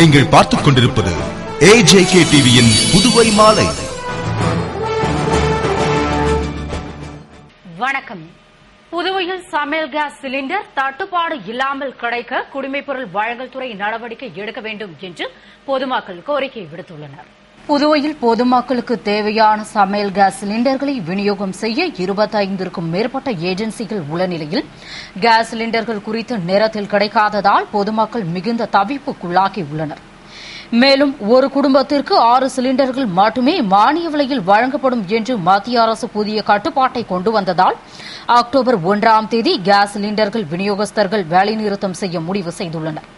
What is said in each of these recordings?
நீங்கள் பார்த்துக் கொண்டிருப்பது AJK டிவியின் புதுவை மாலை. வணக்கம். புதுவையில் சமையல் கேஸ் சிலிண்டர் தட்டுப்பாடு இல்லாமல் கிடைக்க குடிமைப்பொருள் வழங்கல் துறை நடவடிக்கை எடுக்க வேண்டும் என்று பொதுமக்கள் கோரிக்கை விடுத்துள்ளனர். புதுவையில் பொதுமக்களுக்கு தேவையான சமையல் கேஸ் சிலிண்டர்களை விநியோகம் செய்ய 25க்கும் மேற்பட்ட ஏஜென்சிகள் உள்ள நிலையில் கேஸ் சிலிண்டர்கள் குறித்த நேரத்தில் கிடைக்காததால் பொதுமக்கள் மிகுந்த தவிப்புக்குள்ளாகியுள்ளனர். மேலும் ஒரு குடும்பத்திற்கு 6 சிலிண்டர்கள் மட்டுமே மானிய விலையில் வழங்கப்படும் என்று மத்திய அரசு புதிய கட்டுப்பாட்டை கொண்டு வந்ததால் அக்டோபர் 1ஆம் தேதி கேஸ் சிலிண்டர்கள் விநியோகஸ்தர்கள் வேலைநிறுத்தம் செய்ய முடிவு செய்துள்ளனர்.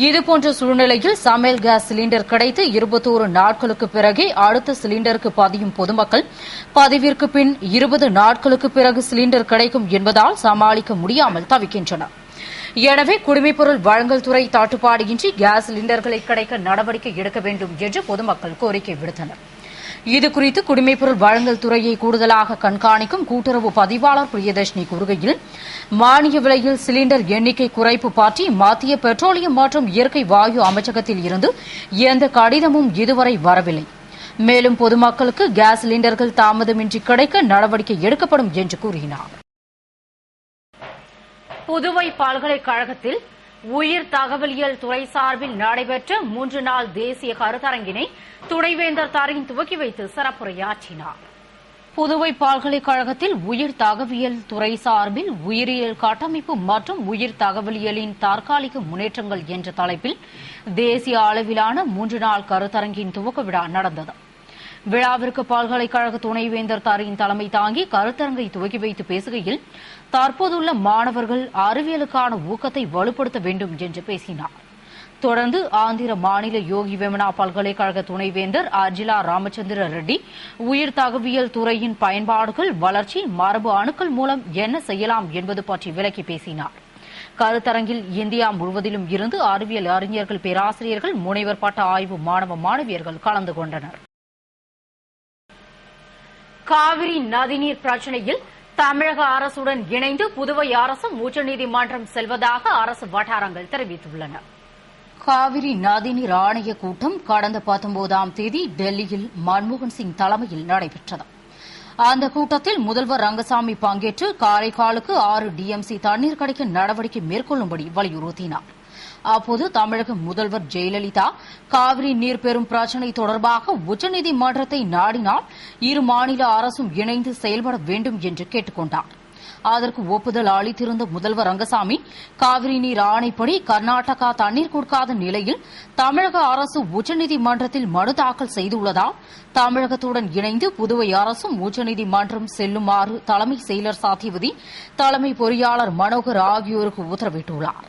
இதுபோன்ற சூழ்நிலையில் சமையல் கேஸ் சிலிண்டர் கிடைத்து 21 நாட்களுக்கு பிறகே அடுத்த சிலிண்டருக்கு பதியும் பொதுமக்கள் பதிவிற்கு பின் 20 நாட்களுக்கு பிறகு சிலிண்டர் கிடைக்கும் என்பதால் சமாளிக்க முடியாமல் தவிக்கின்றனர். எனவே குடிமைப்பொருள் வழங்கல் துறை தட்டுப்பாடின்றி கேஸ் சிலிண்டர்களை கிடைக்க நடவடிக்கை எடுக்க வேண்டும் என்று பொதுமக்கள் கோரிக்கை விடுத்தனர். இதுகுறித்து குடிமைப்பொருள் வழங்கல் துறையை கூடுதலாக கண்காணிக்கும் கூட்டுறவு பதிவாளர் பிரியதர்ஷினி கூறுகையில், மானிய விலையில் சிலிண்டர் எண்ணிக்கை குறைப்பு பற்றி மத்திய பெட்ரோலியம் மற்றும் இயற்கை வாயு அமைச்சகத்தில் இருந்து எந்த கடிதமும் இதுவரை வரவில்லை. மேலும் பொதுமக்களுக்கு கேஸ் சிலிண்டர்கள் தாமதமின்றி கிடைக்க நடவடிக்கை எடுக்கப்படும் என்று கூறினார். புதுவை பல்கலைக்கழகத்தில் உயிர் தகவலியல் துறை சார்பில் நடைபெற்ற 3 நாள் தேசிய கருத்தரங்கினை துணைவேந்தர் தரீன் துவக்கி வைத்து சிறப்புரையாற்றினார். புதுவை பல்கலைக்கழகத்தில் உயிர் தகவலியல் துறை சார்பில் உயிரியல் கட்டமைப்பு மற்றும் உயிர் தகவலியலின் தற்காலிக முன்னேற்றங்கள் என்ற தலைப்பில் தேசிய அளவிலான 3 நாள் கருத்தரங்கின் துவக்க விழா நடந்தது. விழாவிற்கு பல்கலைக்கழக துணைவேந்தர் தரீன் தலைமை தாங்கி கருத்தரங்கை துவக்கி வைத்து பேசுகையில், தற்போதுள்ள மாணவர்கள் அறிவியலுக்கான ஊக்கத்தை வலுப்படுத்த வேண்டும் என்று பேசினார். தொடர்ந்து ஆந்திர மாநில யோகி வேமனா பல்கலைக்கழக துணைவேந்தர் அஜிலா ராமச்சந்திர ரெட்டி உயிர் தகவியல் துறையின் பயன்பாடுகள், வளர்ச்சி, மரபு அணுக்கள் மூலம் என்ன செய்யலாம் என்பது பற்றி விளக்கி பேசினார். கருத்தரங்கில் இந்தியா முழுவதிலும் இருந்து அறிவியல் அறிஞர்கள், பேராசிரியர்கள், முனைவர் பட்ட ஆய்வு மாணவ மாணவியர்கள் கலந்து கொண்டனர். காவிரி நதிநீர் பிரச்சினையில் தமிழக அரசுடன் இணைந்து புதுவை அரசும் உச்சநீதிமன்றம் செல்வதாக அரசு வட்டாரங்கள் தெரிவித்துள்ளன. காவிரி நதிநீர் ஆணைய கூட்டம் கடந்த 19ஆம் தேதி டெல்லியில் மன்மோகன் சிங் தலைமையில் நடைபெற்றது. அந்த கூட்டத்தில் முதல்வர் ரங்கசாமி பங்கேற்று காரைக்காலுக்கு 6 டிஎம்சி தண்ணீர் கிடைக்க நடவடிக்கை மேற்கொள்ளும்படி வலியுறுத்தினார். அப்போது தமிழக முதல்வர் ஜெயலலிதா காவிரி நீர் பெறும் பிரச்சினை தொடர்பாக உச்சநீதிமன்றத்தை நாடினால் இரு மாநில அரசும் இணைந்து செயல்பட வேண்டும் என்று கேட்டுக் கொண்டார். அதற்கு ஒப்புதல் அளித்திருந்த முதல்வர் ரங்கசாமி, காவிரி நீர் ஆணைப்படி கர்நாடகா தண்ணீர் கொடுக்காத நிலையில் தமிழக அரசு உச்சநீதிமன்றத்தில் மனு தாக்கல் செய்துள்ளதால் தமிழகத்துடன் இணைந்து புதுவை அரசும் உச்சநீதிமன்றம் செல்லுமாறு தலைமை செயலர் சாத்தியவதி, தலைமை பொறியாளர் மனோகர் ஆகியோருக்கு உத்தரவிட்டுள்ளார்.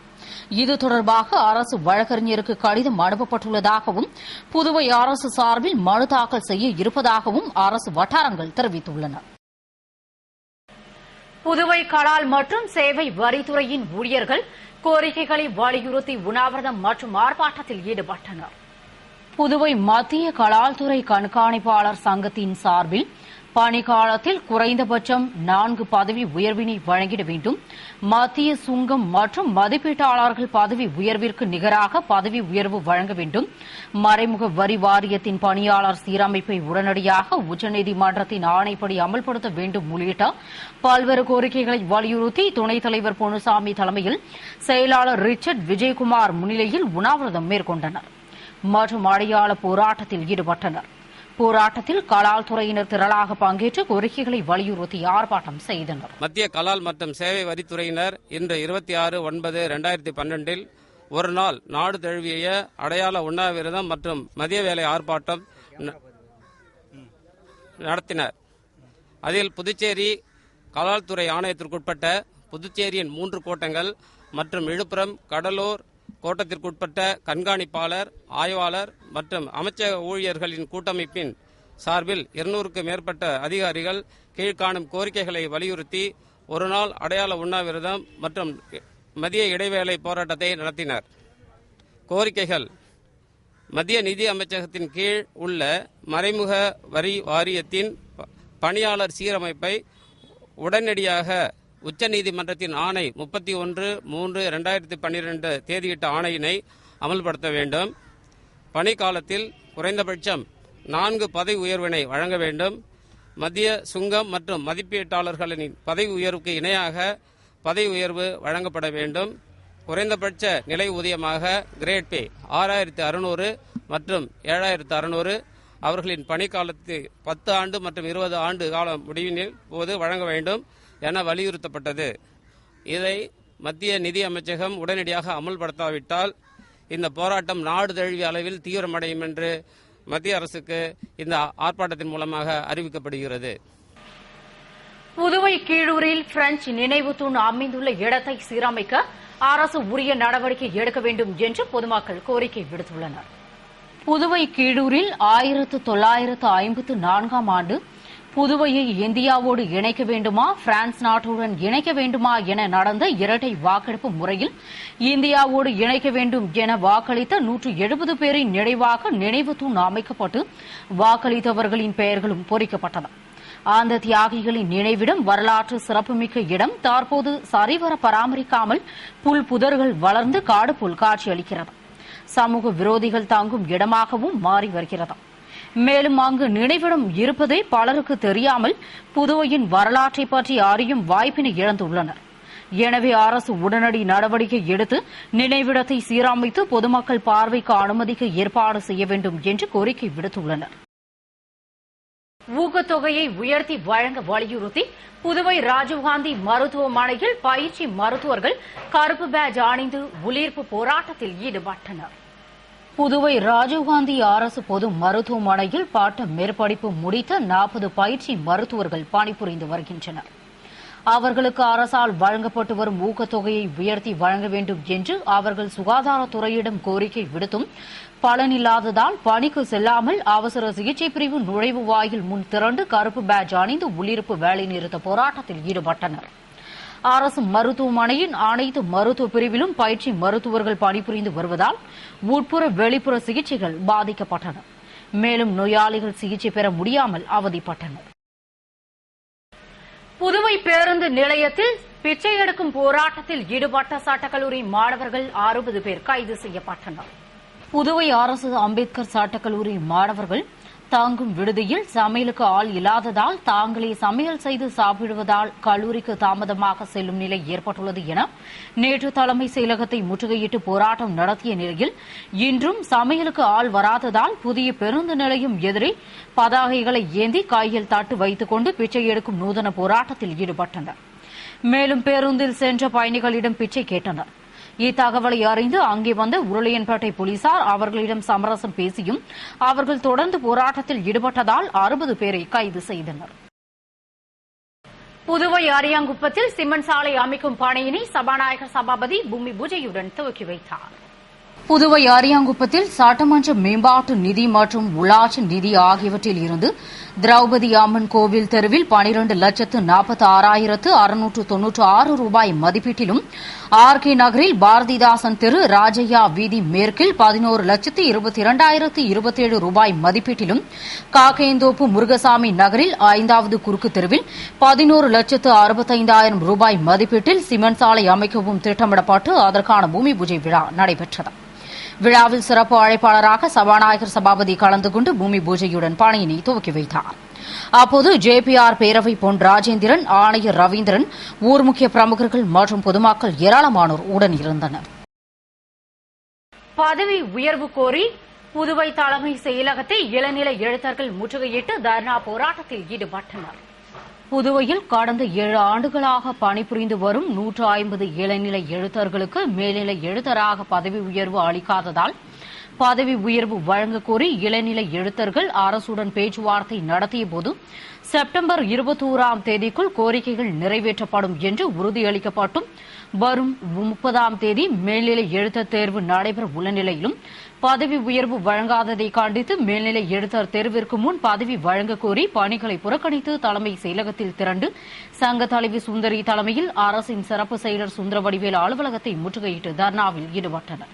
இது தொடர்பாக அரசு வழக்கறிஞருக்கு கடிதம் அனுப்பப்பட்டுள்ளதாகவும் புதுவை அரசு சார்பில் மனு தாக்கல் செய்ய இருப்பதாகவும் அரசு வட்டாரங்கள் தெரிவித்துள்ளன. புதுவை கலால் மற்றும் சேவை வரித்துறையின் ஊழியர்கள் கோரிக்கைகளை வலியுறுத்தி உண்ணாவிரதம் மற்றும் ஆர்ப்பாட்டத்தில் ஈடுபட்டனர். புதுவை மத்திய கலால்துறை கண்காணிப்பாளர் சங்கத்தின் சார்பில் பணிக்காலத்தில் குறைந்தபட்சம் 4 பதவி உயர்வினை வழங்கிட வேண்டும், மத்திய சுங்கம் மற்றும் மதிப்பீட்டாளர்கள் பதவி உயர்விற்கு நிகராக பதவி உயர்வு வழங்க வேண்டும், மறைமுக வரி வாரியத்தின் பணியாளர் சீரமைப்பை உடனடியாக உச்சநீதிமன்றத்தின் ஆணைப்படி அமல்படுத்த வேண்டும் உள்ளிட்ட பல்வேறு கோரிக்கைகளை வலியுறுத்தி துணைத் தலைவர் பொன்னுசாமி தலைமையில் செயலாளர் ரிச்சர்ட் விஜயகுமார் முன்னிலையில் உண்ணாவிரதம் மேற்கொண்டனர் மற்றும் அடையாள போராட்டத்தில் ஈடுபட்டனர். போராட்டத்தில் கலால் துறையினர் திரளாக பங்கேற்று கோரிக்கைகளை வலியுறுத்தி ஆர்ப்பாட்டம் செய்தனர். மத்திய கலால் மற்றும் சேவை வரித்துறையினர் இன்று 26/9/2012 ஒரு நாள் நாடு தழுவிய அடையாள உண்ணாவிரதம் மற்றும் மதிய வேலை ஆர்ப்பாட்டம் நடத்தினர். அதில் புதுச்சேரி கலால்துறை ஆணையத்திற்குட்பட்ட புதுச்சேரியின் 3 கோட்டங்கள் மற்றும் விழுப்புரம், கடலூர் கோட்டத்திற்குட்பட்ட கண்காணிப்பாளர், ஆய்வாளர் மற்றும் அமைச்சக ஊழியர்களின் கூட்டமைப்பின் சார்பில் 200க்கும் மேற்பட்ட அதிகாரிகள் கீழ்காணும் கோரிக்கைகளை வலியுறுத்தி ஒரு நாள் அடையாள உண்ணாவிரதம் மற்றும் மதிய இடைவேளை போராட்டத்தை நடத்தினர். கோரிக்கைகள்: மத்திய நிதி அமைச்சகத்தின் கீழ் உள்ள மறைமுக வரி வாரியத்தின் பணியாளர் சீரமைப்பை உடனடியாக உச்சநீதிமன்றத்தின் ஆணை 31/3/2012 தேதியிட்ட ஆணையினை அமல்படுத்த வேண்டும். பணிக்காலத்தில் குறைந்தபட்சம் 4 பதவி உயர்வினை வழங்க வேண்டும். மத்திய சுங்கம் மற்றும் மதிப்பீட்டாளர்களின் பதவி உயர்வுக்கு இணையாக பதவி உயர்வு வழங்கப்பட வேண்டும். குறைந்தபட்ச நிலை ஊதியமாக கிரேட் பே 6600 மற்றும் 7600 அவர்களின் பணிக்காலத்து 10 ஆண்டு மற்றும் 20 ஆண்டு காலம் முடிவினில் போது வழங்க வேண்டும் என வலியுறுத்தப்பட்டது. இதை மத்திய நிதி அமைச்சகம் உடனடியாக அமல்படுத்தாவிட்டால் இந்த போராட்டம் நாடு தழுவிய அளவில் தீவிரமடையும் என்று மத்திய அரசுக்கு இந்த ஆர்ப்பாட்டத்தின் மூலமாக அறிவிக்கப்படுகிறது. புதுவை கீழூரில் பிரெஞ்சு நினைவு தூண் அமைந்துள்ள இடத்தை சீரமைக்க அரசு உரிய நடவடிக்கை எடுக்க வேண்டும் என்று பொதுமக்கள் கோரிக்கை விடுத்துள்ளனர். புதுவை கீழூரில் 1954ஆம் ஆண்டு புதுவையை இந்தியாவோடு இணைக்க வேண்டுமா, பிரான்ஸ் நாட்டுடன் இணைக்க வேண்டுமா என நடந்த இரட்டை வாக்கெடுப்பு முறையில் இந்தியாவோடு இணைக்க வேண்டும் என வாக்களித்த 170 பேரின் நினைவாக நினைவு தூண் அமைக்கப்பட்டு வாக்களித்தவர்களின் பெயர்களும் பொறிக்கப்பட்டன. அந்த தியாகிகளின் நினைவிடம் வரலாற்று சிறப்புமிக்க இடம் தற்போது சரிவர பராமரிக்காமல் புல் புதர்கள் வளர்ந்து காடு புல் காட்சியளிக்கிறது. சமூக விரோதிகள் தங்கும் இடமாகவும் மாறி வருகிறது. மேலும் அங்கு நினைவிடம் இருப்பதே பலருக்கு தெரியாமல் புதுவையின் வரலாற்றை பற்றி அறியும் வாய்ப்பினை இழந்துள்ளனர். எனவே அரசு உடனடி நடவடிக்கை எடுத்து நினைவிடத்தை சீரமைத்து பொதுமக்கள் பார்வைக்கு அனுமதிக்க ஏற்பாடு செய்ய வேண்டும் என்று கோரிக்கை விடுத்துள்ளனர். ஊக்கத்தொகையை உயர்த்தி வழங்க வலியுறுத்தி புதுவை ராஜீவ்காந்தி மருத்துவமனையில் பயிற்சி மருத்துவர்கள் கருப்பு பேட்ஜ் அணிந்து உள்ளீர்ப்பு போராட்டத்தில் ஈடுபட்டனர். புதுவை ராஜீவ்காந்தி அரசு பொது மருத்துவமனையில் பாட்ட மேற்படிப்பு முடித்த 40 பயிற்சி மருத்துவர்கள் பணிபுரிந்து வருகின்றனர். அவர்களுக்கு அரசால் வழங்கப்பட்டு வரும் ஊக்கத்தொகையை உயர்த்தி வழங்க வேண்டும் என்று அவர்கள் சுகாதாரத்துறையிடம் கோரிக்கை விடுத்தும் பலனில்லாததால் பணிக்கு செல்லாமல் அவசர சிகிச்சை பிரிவு நுழைவு வாயில் முன் திரண்டு கருப்பு பேட்ஜ் அணிந்து உள்ளிருப்பு வேலைநிறுத்த போராட்டத்தில் ஈடுபட்டனர். அரசு மருத்துவமனையின் அனைத்து மருத்துவ பிரிவிலும் பயிற்சி மருத்துவர்கள் பணிபுரிந்து வருவதால் உட்புற வெளிப்புற சிகிச்சைகள் பாதிக்கப்பட்டன. மேலும் நோயாளிகள் சிகிச்சை பெற முடியாமல் அவதிப்பட்டனர். புதுவை பேருந்து நிலையத்தில் பிச்சை எடுக்கும் போராட்டத்தில் ஈடுபட்ட சட்டக்கல்லூரி மாணவர்கள் 60 பேர் கைது செய்யப்பட்டனர். புதுவை அரசு அம்பேத்கர் சட்டக்கல்லூரி மாணவர்கள் தாங்கும் விடுதியில் சமையலுக்கு ஆள் இல்லாததால் தாங்களே சமையல் செய்து சாப்பிடுவதால் கல்லூரிக்கு தாமதமாக செல்லும் நிலை ஏற்பட்டுள்ளது என நேற்று தலைமை செயலகத்தை முற்றுகையிட்டு போராட்டம் நடத்திய நிலையில் இன்றும் சமையலுக்கு ஆள் வராததால் புதிய பேருந்து நிலையம் எதிரே பதாகைகளை ஏந்தி கையில் தட்டு வைத்துக் கொண்டு பிச்சை எடுக்கும் நூதன போராட்டத்தில் ஈடுபட்டனர். மேலும் பேருந்தில் சென்ற பயணிகளிடம் பிச்சை கேட்டனர். இத்தகவலை அறிந்து அங்கே வந்த உருளையன்பேட்டை போலீசார் அவர்களிடம் சமரசம் பேசியும் அவர்கள் தொடர்ந்து போராட்டத்தில் ஈடுபட்டதால் 60 பேரை கைது செய்தனர். புதுவை அரியாங்குப்பத்தில் சிமெண்ட் சாலை அமைக்கும் பணியினை சபாநாயகர் சபாபதி பூமி பூஜையுடன் துவக்கி வைத்தார். புதுவை அரியாங்குப்பத்தில் சட்டமன்ற மேம்பாட்டு நிதி மற்றும் உள்ளாட்சி நிதி ஆகியவற்றில் இருந்து திரௌபதி அம்மன் கோவில் தெருவில் 12,46,696 ரூபாய் மதிப்பீட்டிலும் ஆர்கே நகரில் பாரதிதாசன் தெரு ராஜையா வீதி மேற்கில் 11,22,027 ரூபாய் மதிப்பீட்டிலும் காக்கேந்தோப்பு முருகசாமி நகரில் 5வது குறுக்கு தெருவில் 11,65,000 ரூபாய் மதிப்பீட்டில் சிமெண்ட் சாலை அமைக்கவும் திட்டமிடப்பட்டு அதற்கான பூமி பூஜை விழா நடைபெற்றது. விழாவில் சிறப்பு அழைப்பாளராக சபாநாயகர் சபாபதி கலந்து கொண்டு பூமி பூஜையுடன் பணியினை துவக்கி வைத்தார். அப்போது ஜேபிஆர் பேரவை பொன் ராஜேந்திரன், ஆணையர் ரவீந்திரன், ஊர் முக்கிய பிரமுகர்கள் மற்றும் பொதுமக்கள் ஏராளமானோர் உடன் இருந்தனர். பதவி உயர்வு கோரி புதுவை தலைமை செயலகத்தை இளநிலை எழுத்தர்கள் முற்றுகையிட்டு தர்ணா போராட்டத்தில் ஈடுபட்டனர். புதுவையில் கடந்த 7 ஆண்டுகளாக பணிபுரிந்து வரும் 150 இளநிலை எழுத்தர்களுக்கு மேல்நிலை எழுத்தராக பதவி உயர்வு அளிக்காததால் பதவி உயர்வு வழங்கக் கோரி இளநிலை எழுத்தர்கள் அரசுடன் பேச்சுவார்த்தை நடத்தியபோது செப்டம்பர் 21ஆம் தேதிக்குள் கோரிக்கைகள் நிறைவேற்றப்படும் என்று உறுதியளிக்கப்பட்டும் வரும் 30ஆம் தேதி மேல்நிலை எழுத்தர் தேர்வு நடைபெற உள்ள நிலையிலும் பதவி உயர்வு வழங்காததை கண்டித்து மேல்நிலை எழுத்தர் தேர்விற்கு முன் பதவி வழங்கக் கோரி பணிகளை புறக்கணித்து தலைமை செயலகத்தில் திரண்டு சங்க தலைவி சுந்தரி தலைமையில் அரசின் சிறப்பு செயலர் சுந்தரவடிவேல் அலுவலகத்தை முற்றுகையிட்டு தர்ணாவில் ஈடுபட்டனர்.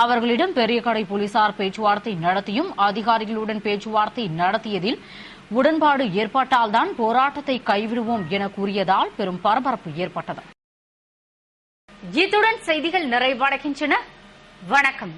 அவர்களிடம் பெரியகடை போலீசார் பேச்சுவார்த்தை நடத்தியும் அதிகாரிகளுடன் பேச்சுவார்த்தை நடத்தியதில் உடன்பாடு ஏற்பட்டால்தான் போராட்டத்தை கைவிடுவோம் என கூறியதால் பெரும் பரபரப்பு ஏற்பட்டது. இத்துடன் செய்திகள் நிறைவடைகின்றன. வணக்கம்.